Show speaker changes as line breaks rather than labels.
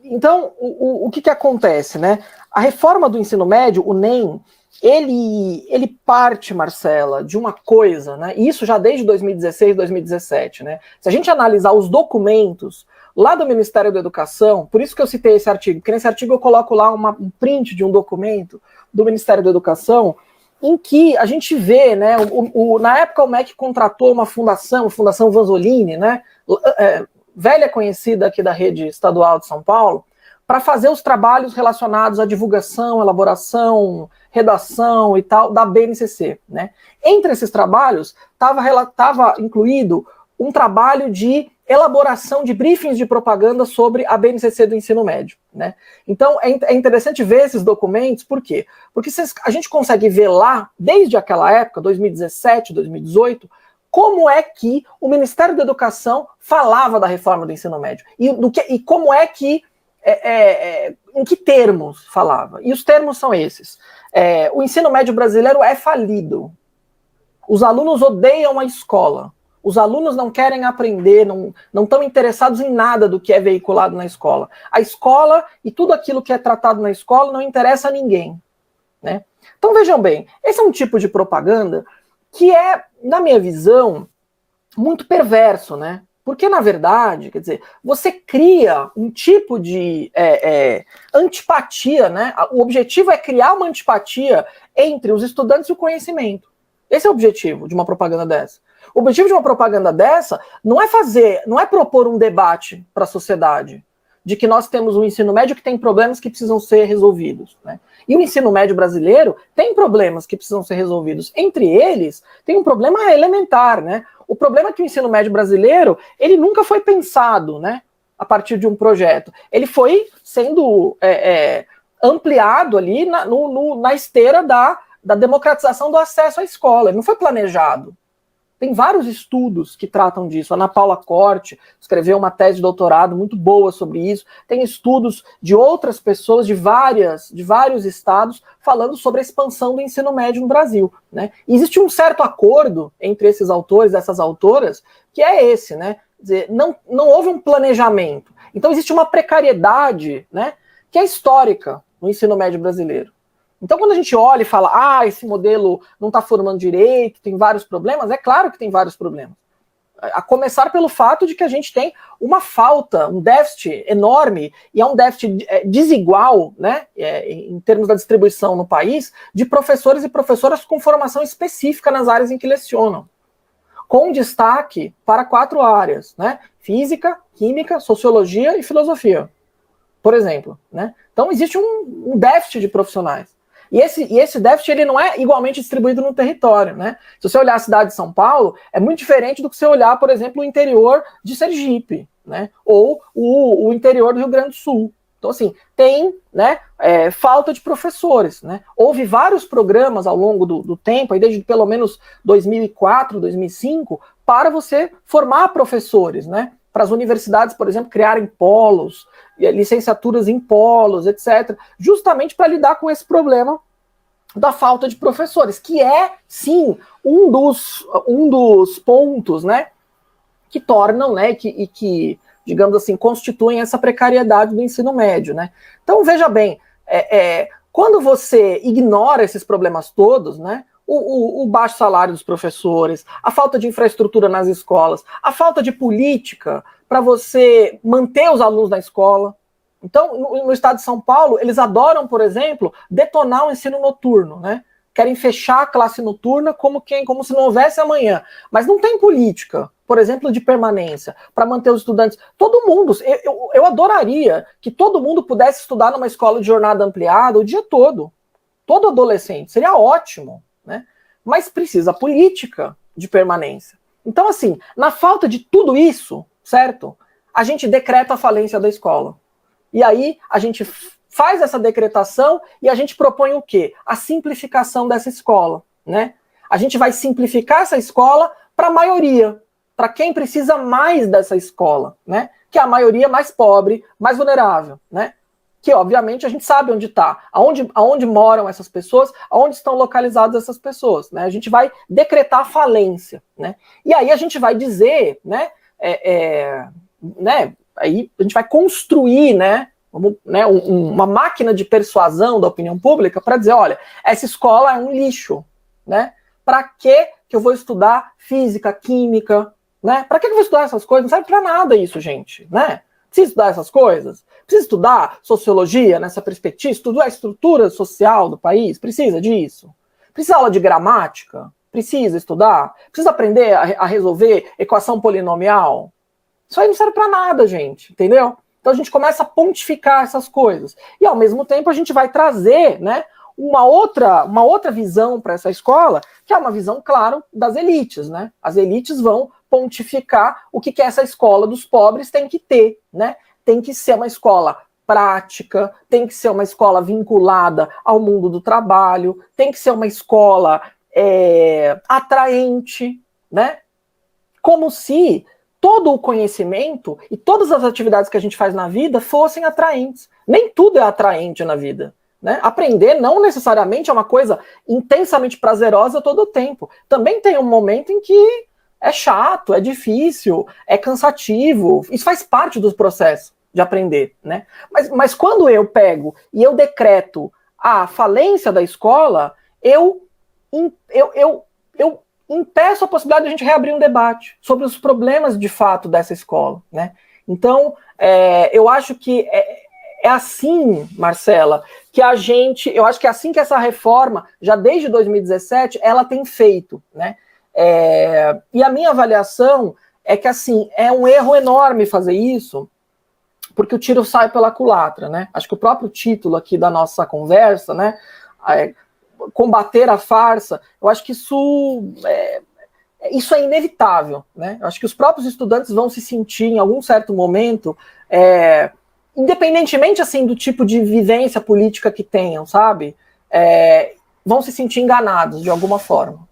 Então, o que acontece, né? A reforma do ensino médio, o NEM, ele parte, Marcela, de uma coisa, né? E isso já desde 2016, 2017, né? Se a gente analisar os documentos lá do Ministério da Educação, por isso que eu citei esse artigo, porque nesse artigo eu coloco lá um print de um documento do Ministério da Educação, em que a gente vê, né? Na época o MEC contratou uma fundação, a Fundação Vanzolini, né? Velha conhecida aqui da rede estadual de São Paulo, para fazer os trabalhos relacionados à divulgação, elaboração, redação e tal da BNCC, né? Entre esses trabalhos estava incluído um trabalho de elaboração de briefings de propaganda sobre a BNCC do ensino médio, né? Então é interessante ver esses documentos, por quê? Porque a gente consegue ver lá, desde aquela época, 2017, 2018, como é que o Ministério da Educação falava da reforma do ensino médio e como é que em que termos falava. E os termos são esses. O ensino médio brasileiro é falido. Os alunos odeiam a escola. Os alunos não querem aprender, não estão interessados em nada do que é veiculado na escola. A escola e tudo aquilo que é tratado na escola não interessa a ninguém, né? Então vejam bem, esse é um tipo de propaganda que é, na minha visão, muito perverso, né? Porque, na verdade, quer dizer, você cria um tipo de antipatia, né? O objetivo é criar uma antipatia entre os estudantes e o conhecimento. Esse é o objetivo de uma propaganda dessa. O objetivo de uma propaganda dessa não é propor um debate para a sociedade de que nós temos um ensino médio que tem problemas que precisam ser resolvidos, né? E o ensino médio brasileiro tem problemas que precisam ser resolvidos. Entre eles, tem um problema elementar, né? O problema é que o ensino médio brasileiro, ele nunca foi pensado, né, a partir de um projeto. Ele foi sendo ampliado ali na esteira da democratização do acesso à escola. Ele não foi planejado. Tem vários estudos que tratam disso. A Ana Paula Corte escreveu uma tese de doutorado muito boa sobre isso. Tem estudos de outras pessoas de vários estados falando sobre a expansão do ensino médio no Brasil, né? E existe um certo acordo entre esses autores, essas autoras, que é esse, né? Quer dizer, não houve um planejamento. Então existe uma precariedade, né, que é histórica no ensino médio brasileiro. Então, quando a gente olha e fala, esse modelo não está formando direito, tem vários problemas, é claro que tem vários problemas. A começar pelo fato de que a gente tem uma falta, um déficit enorme, e é um déficit desigual, né, em termos da distribuição no país, de professores e professoras com formação específica nas áreas em que lecionam, com destaque para 4 áreas, né, física, química, sociologia e filosofia, por exemplo, né? Então, existe um déficit de profissionais. E esse déficit ele não é igualmente distribuído no território, né? Se você olhar a cidade de São Paulo, é muito diferente do que você olhar, por exemplo, o interior de Sergipe, né? Ou o interior do Rio Grande do Sul. Então, assim, tem, né, falta de professores, né? Houve vários programas ao longo do tempo, aí desde pelo menos 2004, 2005, para você formar professores, né? Para as universidades, por exemplo, criarem polos, licenciaturas em polos, etc., justamente para lidar com esse problema da falta de professores, que é, sim, um dos pontos, né, que tornam, né, que, digamos assim, constituem essa precariedade do ensino médio, né. Então, veja bem, quando você ignora esses problemas todos, né, o baixo salário dos professores, a falta de infraestrutura nas escolas, a falta de política para você manter os alunos na escola. Então, no estado de São Paulo, eles adoram, por exemplo, detonar o ensino noturno, né? Querem fechar a classe noturna como se não houvesse amanhã. Mas não tem política, por exemplo, de permanência, para manter os estudantes. Todo mundo, eu adoraria que todo mundo pudesse estudar numa escola de jornada ampliada o dia todo. Todo adolescente, seria ótimo, né? Mas precisa política de permanência. Então, assim, na falta de tudo isso, certo? A gente decreta a falência da escola. E aí a gente faz essa decretação e a gente propõe o quê? A simplificação dessa escola, né? A gente vai simplificar essa escola para a maioria, para quem precisa mais dessa escola, né? Que é a maioria mais pobre, mais vulnerável, né? Que, obviamente, a gente sabe onde está, aonde moram essas pessoas, aonde estão localizadas essas pessoas, né? A gente vai decretar a falência, né? E aí a gente vai dizer, né, aí a gente vai construir, né, uma máquina de persuasão da opinião pública para dizer, olha, essa escola é um lixo, né? Para que eu vou estudar física, química, né? Para que eu vou estudar essas coisas? Não serve para nada isso, gente, né? Precisa estudar essas coisas? Precisa estudar sociologia nessa perspectiva? Estudar a estrutura social do país? Precisa disso? Precisa aula de gramática? Precisa estudar? Precisa aprender a resolver equação polinomial? Isso aí não serve para nada, gente, entendeu? Então a gente começa a pontificar essas coisas. E ao mesmo tempo a gente vai trazer, né, uma outra visão para essa escola, que é uma visão, claro, das elites, né? As elites vão pontificar o que essa escola dos pobres tem que ter, né? Tem que ser uma escola prática, tem que ser uma escola vinculada ao mundo do trabalho, tem que ser uma escola atraente, né? Como se todo o conhecimento e todas as atividades que a gente faz na vida fossem atraentes. Nem tudo é atraente na vida, né? Aprender não necessariamente é uma coisa intensamente prazerosa todo o tempo. Também tem um momento em que é chato, é difícil, é cansativo. Isso faz parte do processo de aprender, né? Mas quando eu pego e eu decreto a falência da escola, eu impeço a possibilidade de a gente reabrir um debate sobre os problemas de fato dessa escola, né? Então, eu acho que é assim, Marcela, que eu acho que é assim que essa reforma, já desde 2017, ela tem feito, né? E a minha avaliação é que, assim, é um erro enorme fazer isso, porque o tiro sai pela culatra, né? Acho que o próprio título aqui da nossa conversa, né? Combater a farsa, eu acho que isso é inevitável, né? Eu acho que os próprios estudantes vão se sentir em algum certo momento, independentemente assim do tipo de vivência política que tenham, sabe? Vão se sentir enganados de alguma forma.